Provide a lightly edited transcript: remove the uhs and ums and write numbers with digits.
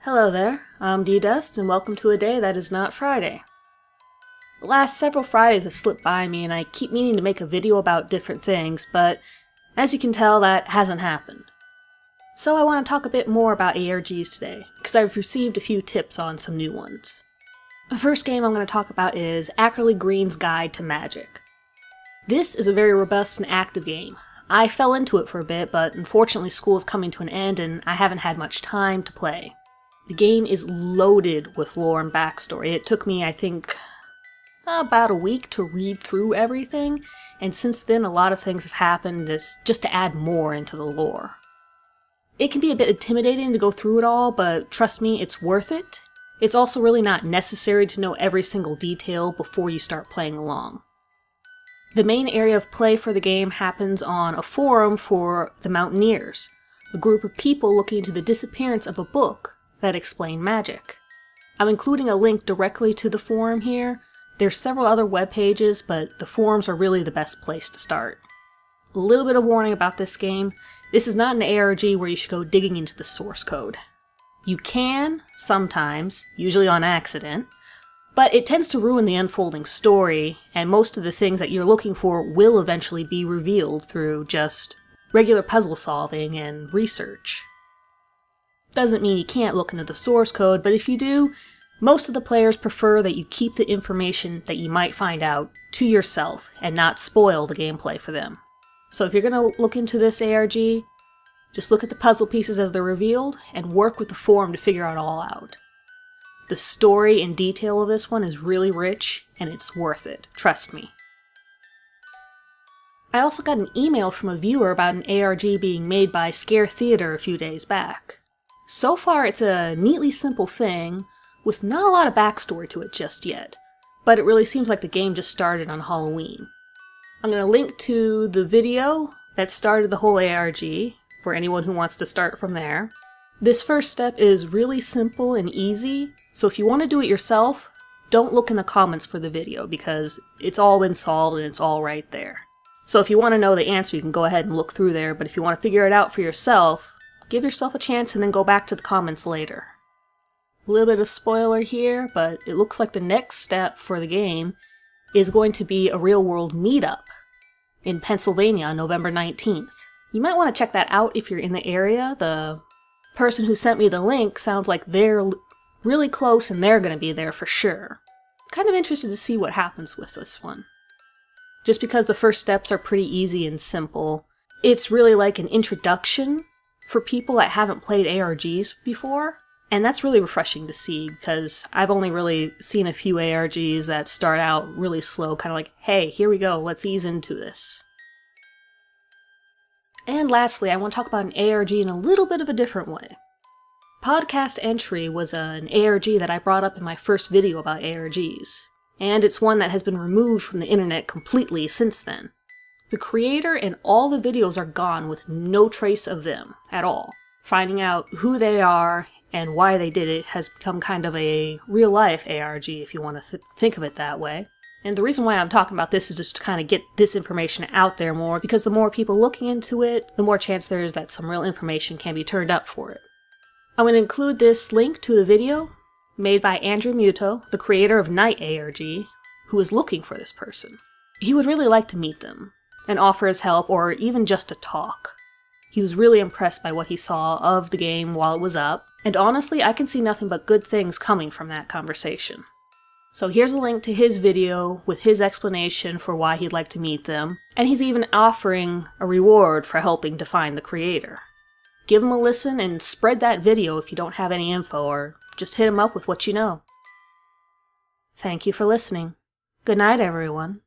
Hello there, I'm D-Dust, and welcome to a day that is not Friday. The last several Fridays have slipped by me, and I keep meaning to make a video about different things, but as you can tell, that hasn't happened. So I want to talk a bit more about ARGs today, because I've received a few tips on some new ones. The first game I'm going to talk about is Ackerly Green's Guide to Magic. This is a very robust and active game. I fell into it for a bit, but unfortunately school is coming to an end and I haven't had much time to play. The game is loaded with lore and backstory. It took me, I think, about a week to read through everything, and since then a lot of things have happened just to add more into the lore. It can be a bit intimidating to go through it all, but trust me, it's worth it. It's also really not necessary to know every single detail before you start playing along. The main area of play for the game happens on a forum for the Mountaineers, a group of people looking into the disappearance of a book that explain magic. I'm including a link directly to the forum here. There's several other web pages, but the forums are really the best place to start. A little bit of warning about this game. This is not an ARG where you should go digging into the source code. You can, sometimes, usually on accident, but it tends to ruin the unfolding story, and most of the things that you're looking for will eventually be revealed through just regular puzzle solving and research. Doesn't mean you can't look into the source code, but if you do, most of the players prefer that you keep the information that you might find out to yourself and not spoil the gameplay for them. So if you're going to look into this ARG, just look at the puzzle pieces as they're revealed and work with the forum to figure it all out. The story and detail of this one is really rich, and it's worth it, trust me. I also got an email from a viewer about an ARG being made by Scare Theater a few days back. So far it's a neatly simple thing, with not a lot of backstory to it just yet, but it really seems like the game just started on Halloween. I'm going to link to the video that started the whole ARG, for anyone who wants to start from there. This first step is really simple and easy, so if you want to do it yourself, don't look in the comments for the video, because it's all been solved and it's all right there. So if you want to know the answer, you can go ahead and look through there, but if you want to figure it out for yourself, give yourself a chance and then go back to the comments later. A little bit of spoiler here, but it looks like the next step for the game is going to be a real-world meetup in Pennsylvania on November 19th. You might want to check that out if you're in the area. The person who sent me the link sounds like they're really close and they're going to be there for sure. Kind of interested to see what happens with this one. Just because the first steps are pretty easy and simple, it's really like an introduction for people that haven't played ARGs before, and that's really refreshing to see because I've only really seen a few ARGs that start out really slow, kind of like, hey, here we go, let's ease into this. And lastly, I want to talk about an ARG in a little bit of a different way. Podcast Entry was an ARG that I brought up in my first video about ARGs, and it's one that has been removed from the internet completely since then. The creator and all the videos are gone with no trace of them at all. Finding out who they are and why they did it has become kind of a real-life ARG, if you want to think of it that way. And the reason why I'm talking about this is just to kind of get this information out there more, because the more people looking into it, the more chance there is that some real information can be turned up for it. I'm going to include this link to the video made by Andrew Muto, the creator of Night ARG, who is looking for this person. He would really like to meet them and offer his help, or even just to talk. He was really impressed by what he saw of the game while it was up, and honestly, I can see nothing but good things coming from that conversation. So here's a link to his video with his explanation for why he'd like to meet them, and he's even offering a reward for helping to find the creator. Give him a listen and spread that video if you don't have any info, or just hit him up with what you know. Thank you for listening. Good night, everyone.